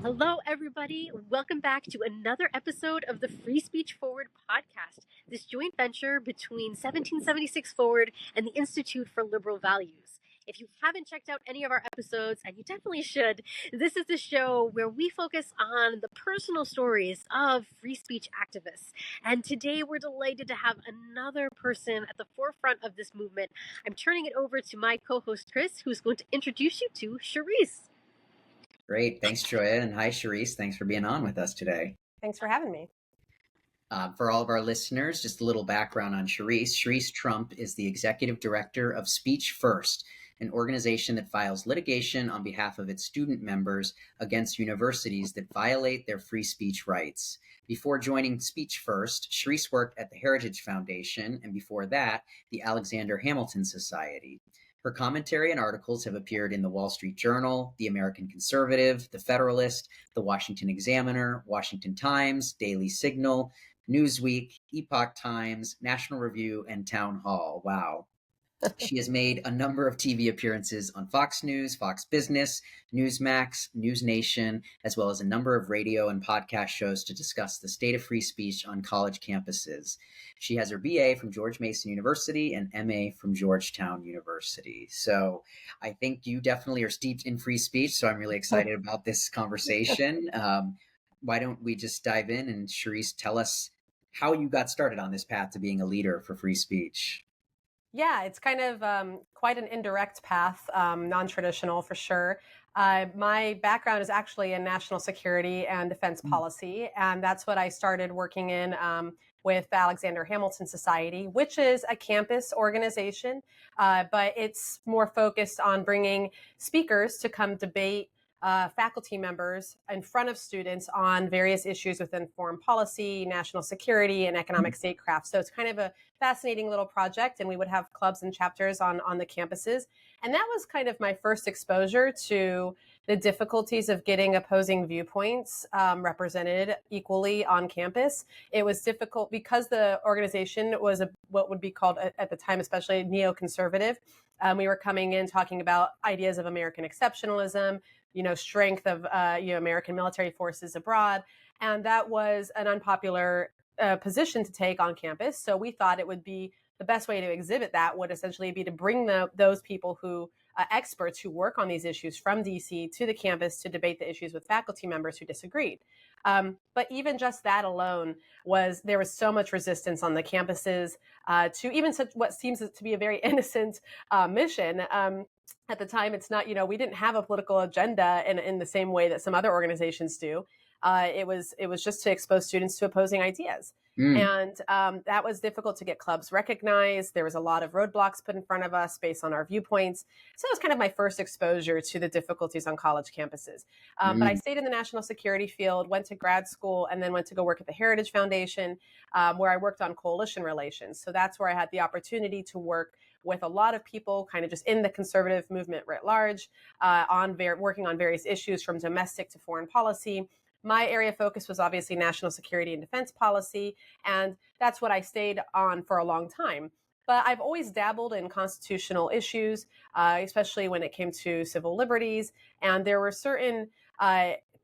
Hello, everybody. Welcome back to another episode of the Free Speech Forward podcast, this joint venture between 1776 Forward and the Institute for Liberal Values. If you haven't checked out any of our episodes, and you definitely should, this is the show where we focus on the personal stories of free speech activists. And today we're delighted to have another person at the forefront of this movement. I'm turning it over to my co-host, Chris, who's going to introduce you to Cherise. Great. Thanks, Joia. And hi, Cherise. Thanks for being on with us today. Thanks for having me. For all of our listeners, just a little background on Cherise. Cherise Trump is the executive director of Speech First, an organization that files litigation on behalf of its student members against universities that violate their free speech rights. Before joining Speech First, Cherise worked at the Heritage Foundation, and before that, the Alexander Hamilton Society. Her commentary and articles have appeared in the Wall Street Journal, the American Conservative, the Federalist, the Washington Examiner, Washington Times, Daily Signal, Newsweek, Epoch Times, National Review, and Town Hall. Wow. She has made a number of TV appearances on Fox News, Fox Business, Newsmax, News Nation, as well as a number of radio and podcast shows to discuss the state of free speech on college campuses. She has her BA from George Mason University and MA from Georgetown University. So I think you definitely are steeped in free speech, so I'm really excited about this conversation. Why don't we just dive in and Cherise, tell us how you got started on this path to being a leader for free speech? Yeah, it's kind of quite an indirect path, non-traditional for sure. My background is actually in national security and defense policy, and that's what I started working in with the Alexander Hamilton Society, which is a campus organization, but it's more focused on bringing speakers to come debate faculty members in front of students on various issues within foreign policy, national security, and economic statecraft. So it's kind of a fascinating little project, and we would have clubs and chapters on the campuses. And that was kind of my first exposure to the difficulties of getting opposing viewpoints represented equally on campus. It was difficult because the organization was what would be called at the time, especially neoconservative. We were coming in talking about ideas of American exceptionalism, strength of American military forces abroad. And that was an unpopular position to take on campus. So we thought it would be the best way to exhibit that would essentially be to bring those people who experts who work on these issues from DC to the campus to debate the issues with faculty members who disagreed. But even just that alone there was so much resistance on the campuses to even such what seems to be a very innocent mission. At the time, it's not, we didn't have a political agenda in the same way that some other organizations do. It was just to expose students to opposing ideas. And that was difficult to get clubs recognized. There was a lot of roadblocks put in front of us based on our viewpoints. So it was kind of my first exposure to the difficulties on college campuses. But I stayed in the national security field, went to grad school, and then went to go work at the Heritage Foundation, where I worked on coalition relations. So that's where I had the opportunity to work with a lot of people kind of just in the conservative movement writ large, working on various issues from domestic to foreign policy. My area of focus was obviously national security and defense policy, and that's what I stayed on for a long time. But I've always dabbled in constitutional issues, especially when it came to civil liberties, and there were certain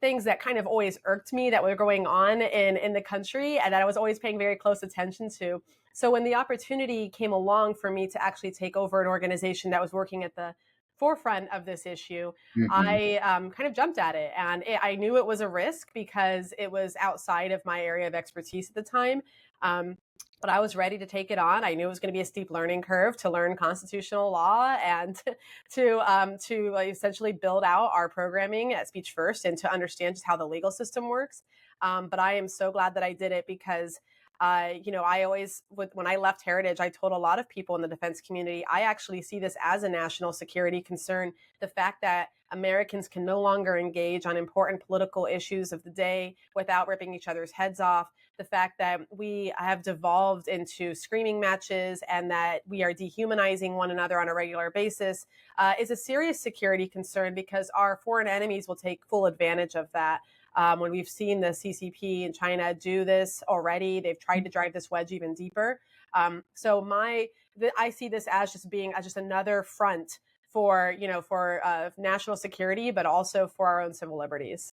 things that kind of always irked me that were going on in the country and that I was always paying very close attention to. So when the opportunity came along for me to actually take over an organization that was working at the forefront of this issue, I kind of jumped at it. And I knew it was a risk because it was outside of my area of expertise at the time. But I was ready to take it on. I knew it was going to be a steep learning curve to learn constitutional law and to essentially build out our programming at Speech First and to understand just how the legal system works. But I am so glad that I did it because I always, when I left Heritage, I told a lot of people in the defense community, I actually see this as a national security concern. The fact that Americans can no longer engage on important political issues of the day without ripping each other's heads off. The fact that we have devolved into screaming matches and that we are dehumanizing one another on a regular basis is a serious security concern because our foreign enemies will take full advantage of that. When we've seen the CCP in China do this already, they've tried to drive this wedge even deeper. So I see this as just being just another front for national security, but also for our own civil liberties.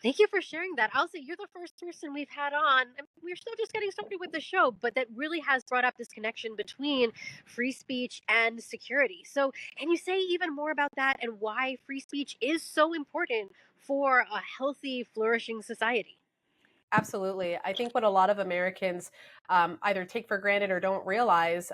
Thank you for sharing that. I'll say you're the first person we've had on. I mean, we're still just getting started with the show, but that really has brought up this connection between free speech and security. So, can you say even more about that and why free speech is so important for a healthy, flourishing society? Absolutely. I think what a lot of Americans either take for granted or don't realize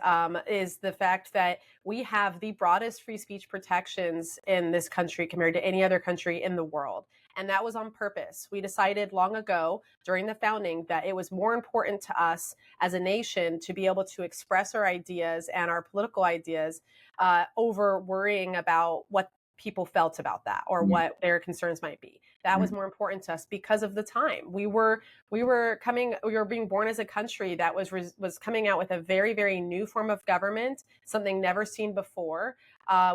is the fact that we have the broadest free speech protections in this country compared to any other country in the world. And that was on purpose. We decided long ago during the founding that it was more important to us as a nation to be able to express our ideas and our political ideas over worrying about what people felt about that or Mm, what their concerns might be. That was mm, more important to us because of the time. We were being born as a country that was coming out with a very, very new form of government, something never seen before.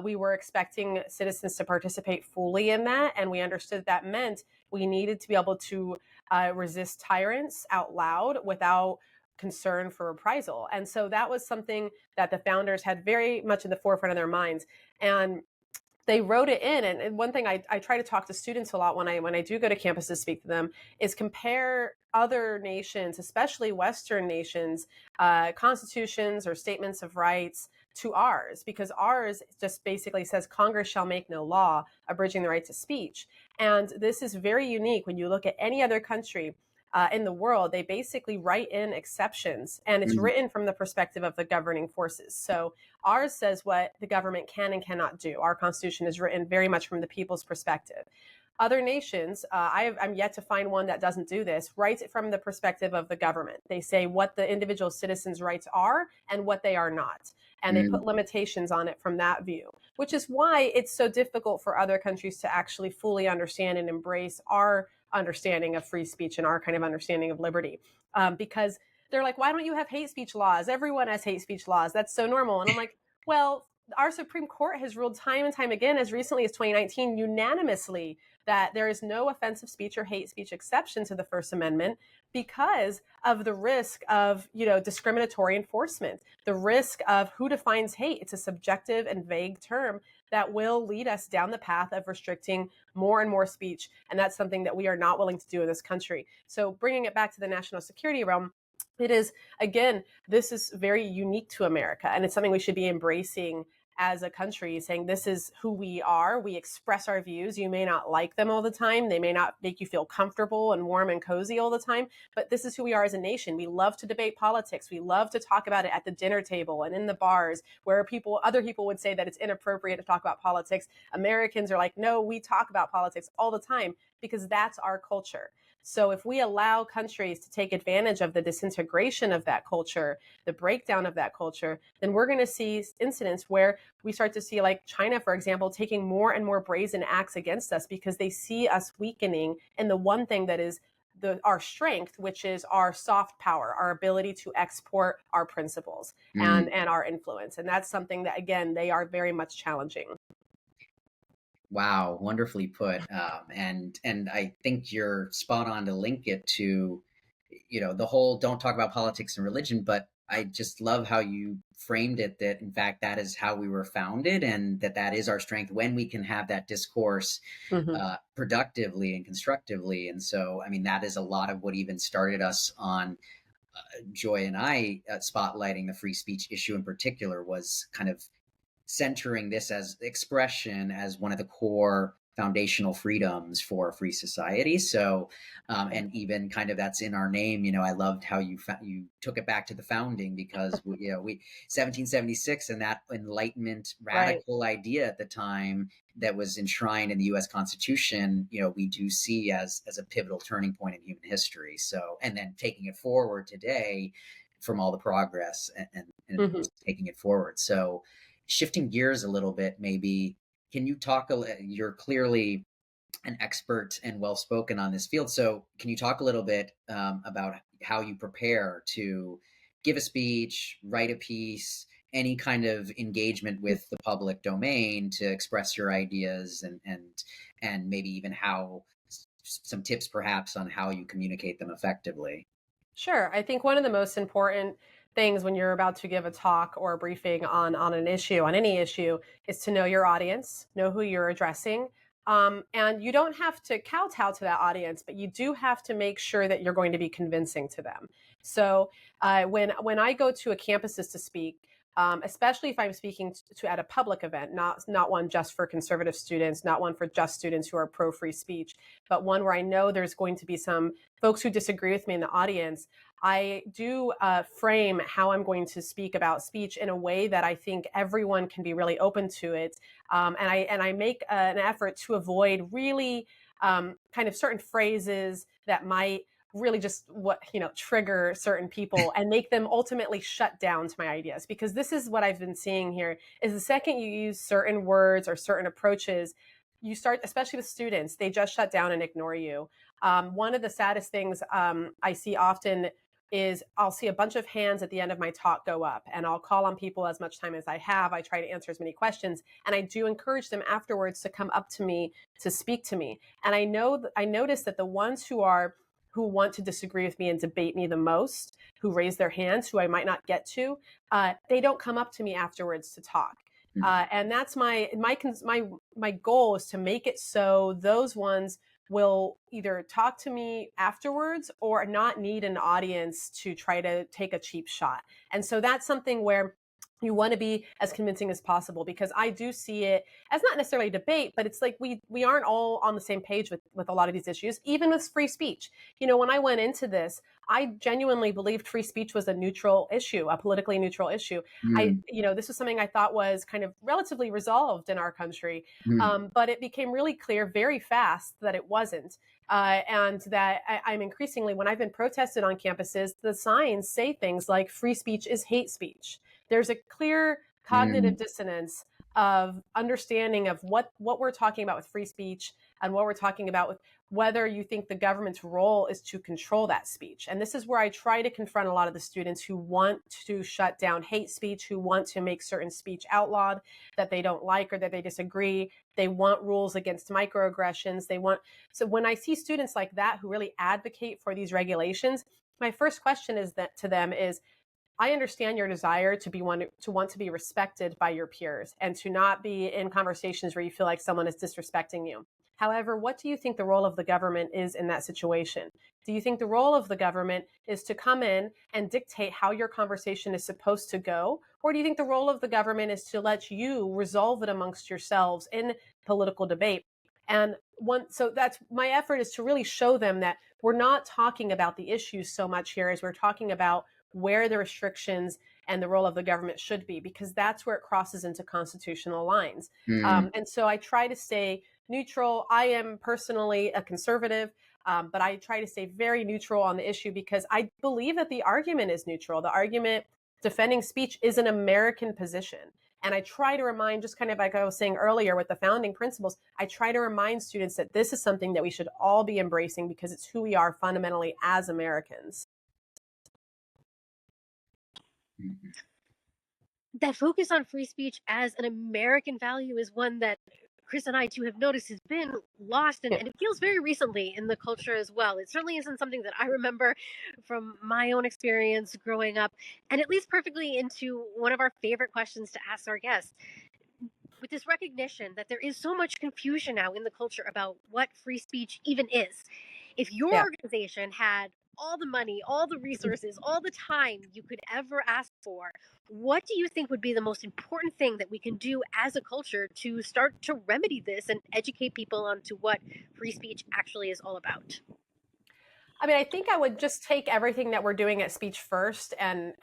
We were expecting citizens to participate fully in that, and we understood that meant we needed to be able to resist tyrants out loud without concern for reprisal. And so that was something that the founders had very much in the forefront of their minds. And they wrote it in. And one thing I try to talk to students a lot when I do go to campus to speak to them is compare other nations, especially Western nations, constitutions or statements of rights to ours, because ours just basically says Congress shall make no law abridging the right to speech. And this is very unique when you look at any other country in the world. They basically write in exceptions, and it's mm, written from the perspective of the governing forces. So ours says what the government can and cannot do. Our Constitution is written very much from the people's perspective. Other nations, I'm yet to find one that doesn't do this, writes it from the perspective of the government. They say what the individual citizens' rights are and what they are not. And they mm, put limitations on it from that view, which is why it's so difficult for other countries to actually fully understand and embrace our understanding of free speech and our kind of understanding of liberty. Because they're like, why don't you have hate speech laws? Everyone has hate speech laws. That's so normal. And I'm like, well, our Supreme Court has ruled time and time again, as recently as 2019, unanimously, that there is no offensive speech or hate speech exception to the First Amendment because of the risk of, discriminatory enforcement, the risk of who defines hate. It's a subjective and vague term that will lead us down the path of restricting more and more speech. And that's something that we are not willing to do in this country. So bringing it back to the national security realm, it is, again, this is very unique to America, and it's something we should be embracing as a country, saying this is who we are. We express our views. You may not like them all the time. They may not make you feel comfortable and warm and cozy all the time, but this is who we are as a nation. We love to debate politics. We love to talk about it at the dinner table and in the bars where other people would say that it's inappropriate to talk about politics. Americans are like, no, we talk about politics all the time because that's our culture. So if we allow countries to take advantage of the disintegration of that culture, the breakdown of that culture, then we're going to see incidents where we start to see, like China, for example, taking more and more brazen acts against us because they see us weakening in the one thing that is our strength, which is our soft power, our ability to export our principles mm. and our influence. And that's something that, again, they are very much challenging. Wow, wonderfully put. And I think you're spot on to link it to, the whole don't talk about politics and religion, but I just love how you framed it that in fact that is how we were founded and that is our strength when we can have that discourse Mm-hmm. productively and constructively. And so, I mean, that is a lot of what even started us on Joy and I spotlighting the free speech issue in particular was kind of centering this as expression as one of the core foundational freedoms for a free society. So, and even kind of that's in our name. I loved how you took it back to the founding because we 1776 and that Enlightenment Right. radical idea at the time that was enshrined in the U.S. Constitution. We do see as a pivotal turning point in human history. So, and then taking it forward today from all the progress and Mm-hmm. taking it forward. So shifting gears a little bit, maybe can you you're clearly an expert and well spoken on this field. So can you talk a little bit about how you prepare to give a speech, write a piece, any kind of engagement with the public domain to express your ideas and maybe even how some tips perhaps on how you communicate them effectively? Sure. I think one of the most important things when you're about to give a talk or a briefing on an issue, on any issue, is to know your audience, know who you're addressing, And you don't have to kowtow to that audience, but you do have to make sure that you're going to be convincing to them. So when I go to a campuses to speak, especially if I'm speaking to at a public event, not one just for conservative students, not one for just students who are pro free speech, but one where I know there's going to be some folks who disagree with me in the audience, I do frame how I'm going to speak about speech in a way that I think everyone can be really open to it, and I make an effort to avoid really kind of certain phrases that might really just trigger certain people and make them ultimately shut down to my ideas, because this is what I've been seeing here is the second you use certain words or certain approaches, you start, especially with students, they just shut down and ignore you. One of the saddest things I see often is I'll see a bunch of hands at the end of my talk go up, and I'll call on people as much time as I have. I try to answer as many questions, and I do encourage them afterwards to come up to me to speak to me. And I notice that the ones who want to disagree with me and debate me the most, who raise their hands, who I might not get to, they don't come up to me afterwards to talk. And that's my goal is to make it so those ones will either talk to me afterwards or not need an audience to try to take a cheap shot. And so that's something where you want to be as convincing as possible, because I do see it as not necessarily a debate, but it's like we aren't all on the same page with a lot of these issues, even with free speech. When I went into this, I genuinely believed free speech was a neutral issue, a politically neutral issue. This was something I thought was kind of relatively resolved in our country, but it became really clear very fast that it wasn't. And that I'm increasingly, when I've been protested on campuses, the signs say things like free speech is hate speech. There's a clear cognitive dissonance of understanding of what we're talking about with free speech and what we're talking about with whether you think the government's role is to control that speech. And this is where I try to confront a lot of the students who want to shut down hate speech, who want to make certain speech outlawed that they don't like or that they disagree. They want rules against microaggressions. So when I see students like that who really advocate for these regulations, my first question is that to them is, I understand your desire to want to be respected by your peers and to not be in conversations where you feel like someone is disrespecting you. However, what do you think the role of the government is in that situation? Do you think the role of the government is to come in and dictate how your conversation is supposed to go? Or do you think the role of the government is to let you resolve it amongst yourselves in political debate? And so that's my effort, is to really show them that we're not talking about the issues so much here as we're talking about where the restrictions and the role of the government should be, because that's where it crosses into constitutional lines. And so I try to stay neutral. I am personally a conservative, but I try to stay very neutral on the issue because I believe that the argument is neutral. The argument defending speech is an American position. And I try to remind, just kind of like I was saying earlier with the founding principles, I try to remind students that this is something that we should all be embracing because it's who we are fundamentally as Americans. That focus on free speech as an American value is one that Chris and I too have noticed has been lost, and it feels very recently in the culture as well. It certainly isn't something that I remember from my own experience growing up, and it leads perfectly into one of our favorite questions to ask our guests. With this recognition that there is so much confusion now in the culture about what free speech even is, if your organization had all the money, all the resources, all the time you could ever ask for, what do you think would be the most important thing that we can do as a culture to start to remedy this and educate people onto what free speech actually is all about? I mean, I think I would just take everything that we're doing at Speech First and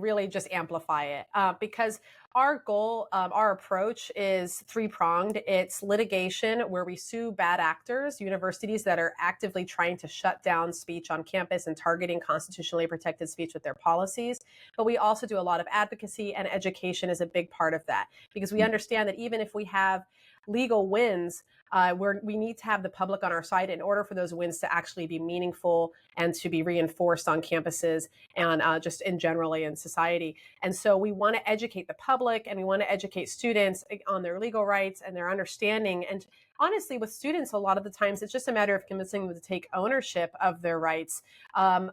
really just amplify it, because our goal, our approach is three-pronged. It's litigation, where we sue bad actors, universities that are actively trying to shut down speech on campus and targeting constitutionally protected speech with their policies. But we also do a lot of advocacy, and education is a big part of that, because we understand that even if we have legal wins, we need to have the public on our side in order for those wins to actually be meaningful and to be reinforced on campuses and just in generally in society. And so we want to educate the public, and we want to educate students on their legal rights and their understanding, and honestly, with students, a lot of the times it's just a matter of convincing them to take ownership of their rights. Um,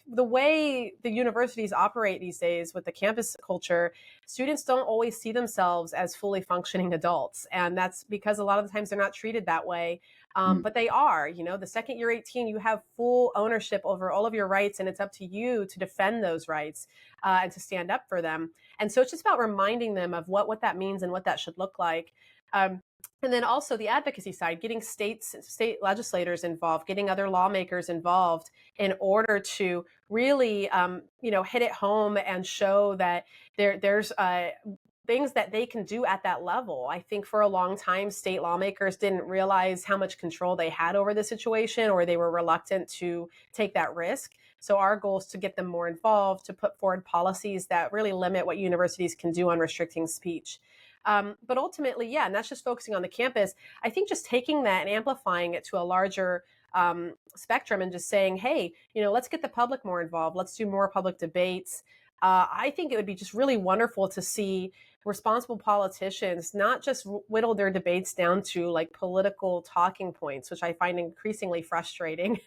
the way the universities operate these days with the campus culture, students don't always see themselves as fully functioning adults. And that's because a lot of the times they're not treated that way. But they are, the second you're 18, you have full ownership over all of your rights, and it's up to you to defend those rights and to stand up for them. And so it's just about reminding them of what that means and what that should look like. Um, and then also the advocacy side, getting state legislators involved, getting other lawmakers involved in order to really, hit it home and show that there's things that they can do at that level. I think for a long time, state lawmakers didn't realize how much control they had over the situation, or they were reluctant to take that risk. So our goal is to get them more involved, to put forward policies that really limit what universities can do on restricting speech. But ultimately, yeah, and that's just focusing on the campus. I think just taking that and amplifying it to a larger spectrum and just saying, hey, let's get the public more involved. Let's do more public debates. I think it would be just really wonderful to see responsible politicians not just whittle their debates down to like political talking points, which I find increasingly frustrating,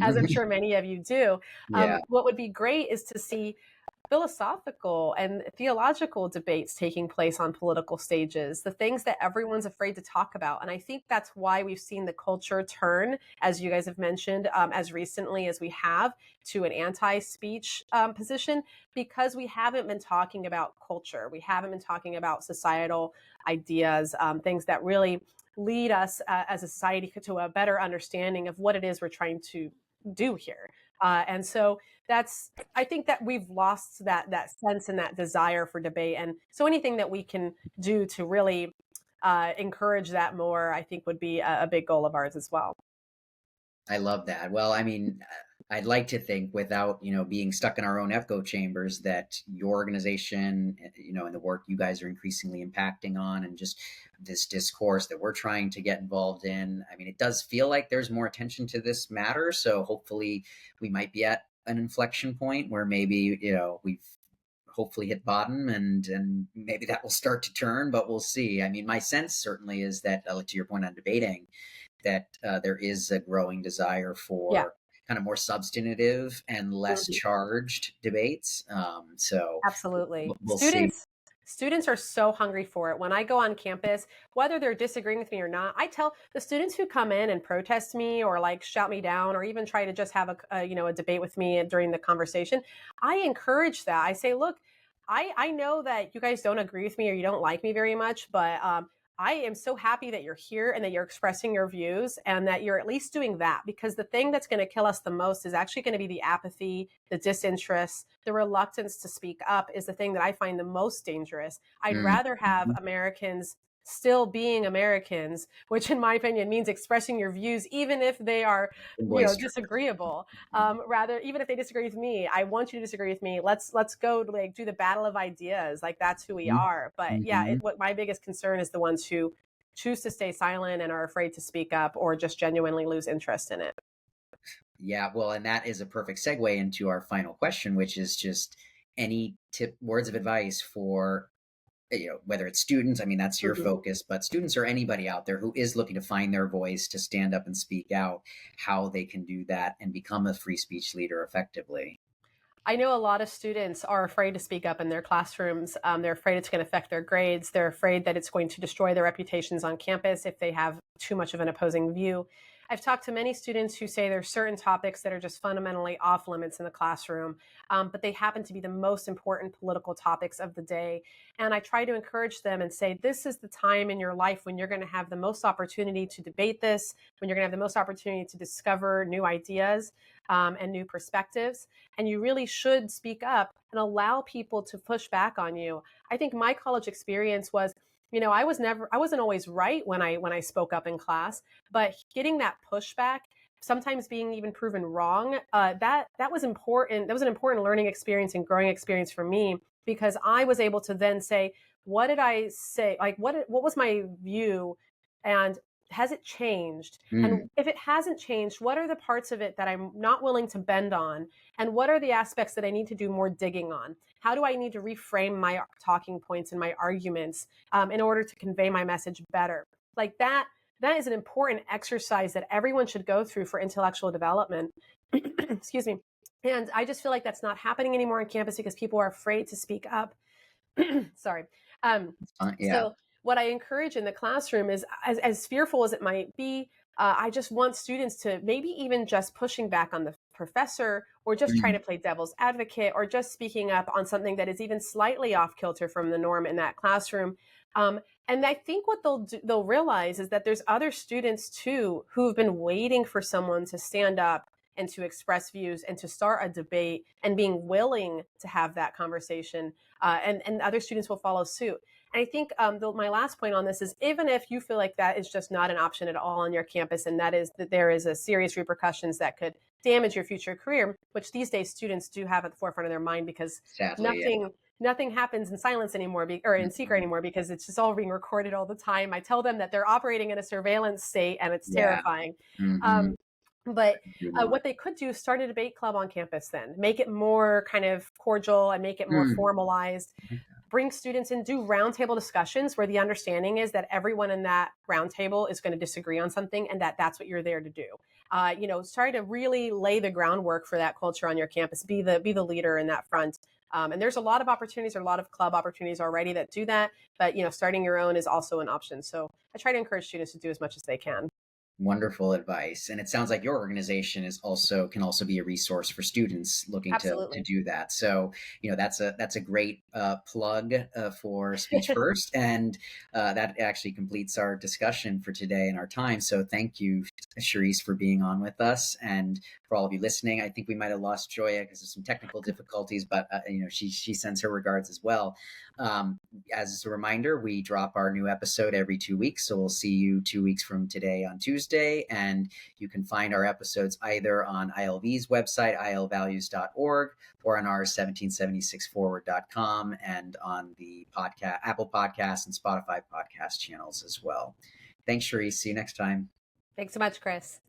as I'm sure many of you do. Yeah. What would be great is to see philosophical and theological debates taking place on political stages, the things that everyone's afraid to talk about. And I think that's why we've seen the culture turn, as you guys have mentioned, as recently as we have, to an anti-speech position, because we haven't been talking about culture. We haven't been talking about societal ideas, things that really lead us as a society to a better understanding of what it is we're trying to do here. And so I think that we've lost that sense and that desire for debate. And so anything that we can do to really encourage that more, I think would be a big goal of ours as well. I love that. Well, I mean, I'd like to think without, being stuck in our own echo chambers that your organization, and the work you guys are increasingly impacting on and just this discourse that we're trying to get involved in. I mean, it does feel like there's more attention to this matter. So hopefully we might be at an inflection point where maybe, we've hopefully hit bottom and maybe that will start to turn, but we'll see. I mean, my sense certainly is that, to your point on debating, that there is a growing desire for kind of more substantive and less charged debates. So absolutely, we'll see. Students are so hungry for it. When I go on campus, whether they're disagreeing with me or not, I tell the students who come in and protest me or like shout me down or even try to just have a debate with me during the conversation, I encourage that. I say, look, I know that you guys don't agree with me or you don't like me very much, but I am so happy that you're here and that you're expressing your views and that you're at least doing that, because the thing that's going to kill us the most is actually going to be the apathy, the disinterest, the reluctance to speak up is the thing that I find the most dangerous. I'd rather have Americans still being Americans, which in my opinion means expressing your views, even if they are, disagreeable. Rather, even if they disagree with me, I want you to disagree with me. Let's go like do the battle of ideas. Like that's who we are. But what my biggest concern is the ones who choose to stay silent and are afraid to speak up or just genuinely lose interest in it. Yeah, well, and that is a perfect segue into our final question, which is just any words of advice for whether it's students, I mean, that's your focus, but students or anybody out there who is looking to find their voice, to stand up and speak out, how they can do that and become a free speech leader effectively. I know a lot of students are afraid to speak up in their classrooms. They're afraid it's going to affect their grades. They're afraid that it's going to destroy their reputations on campus if they have too much of an opposing view. I've talked to many students who say there's certain topics that are just fundamentally off limits in the classroom, but they happen to be the most important political topics of the day. And I try to encourage them and say, this is the time in your life when you're going to have the most opportunity to debate this, when you're going to have the most opportunity to discover new ideas and new perspectives. And you really should speak up and allow people to push back on you. I think my college experience was, I wasn't always right when I spoke up in class, but getting that pushback, sometimes being even proven wrong, that was important. That was an important learning experience and growing experience for me, because I was able to then say, what did I say? Like, what was my view? And has it changed? And if it hasn't changed, what are the parts of it that I'm not willing to bend on? And what are the aspects that I need to do more digging on? How do I need to reframe my talking points and my arguments in order to convey my message better? Like that that is an important exercise that everyone should go through for intellectual development. Excuse me. And I just feel like that's not happening anymore on campus because people are afraid to speak up. Sorry. Yeah. So what I encourage in the classroom is, as fearful as it might be, I just want students to maybe even just pushing back on the professor, or just trying to play devil's advocate, or just speaking up on something that is even slightly off kilter from the norm in that classroom. And I think what they'll realize is that there's other students too who've been waiting for someone to stand up and to express views and to start a debate and being willing to have that conversation. And other students will follow suit. And I think my last point on this is, even if you feel like that is just not an option at all on your campus, and that there is a serious repercussions that could damage your future career, which these days students do have at the forefront of their mind, because Sadly, nothing happens in silence anymore, or in secret anymore, because it's just all being recorded all the time. I tell them that they're operating in a surveillance state, and it's terrifying. But what they could do is start a debate club on campus, then make it more kind of cordial and make it more formalized. Bring students in, do roundtable discussions where the understanding is that everyone in that roundtable is going to disagree on something, and that's what you're there to do. Try to really lay the groundwork for that culture on your campus. Be the leader in that front. And there's a lot of opportunities, or a lot of club opportunities already that do that. But starting your own is also an option. So I try to encourage students to do as much as they can. Wonderful advice. And it sounds like your organization can also be a resource for students looking to do that. So, that's a great plug for Speech First. And that actually completes our discussion for today and our time. So thank you, Cherise, for being on with us. And for all of you listening, I think we might have lost Joia because of some technical difficulties, but she sends her regards as well. As a reminder, we drop our new episode every 2 weeks. So we'll see you 2 weeks from today on Tuesday. And you can find our episodes either on ILV's website, ilvalues.org, or on our 1776forward.com, and on the Apple Podcasts and Spotify podcast channels as well. Thanks, Cherise. See you next time. Thanks so much, Chris.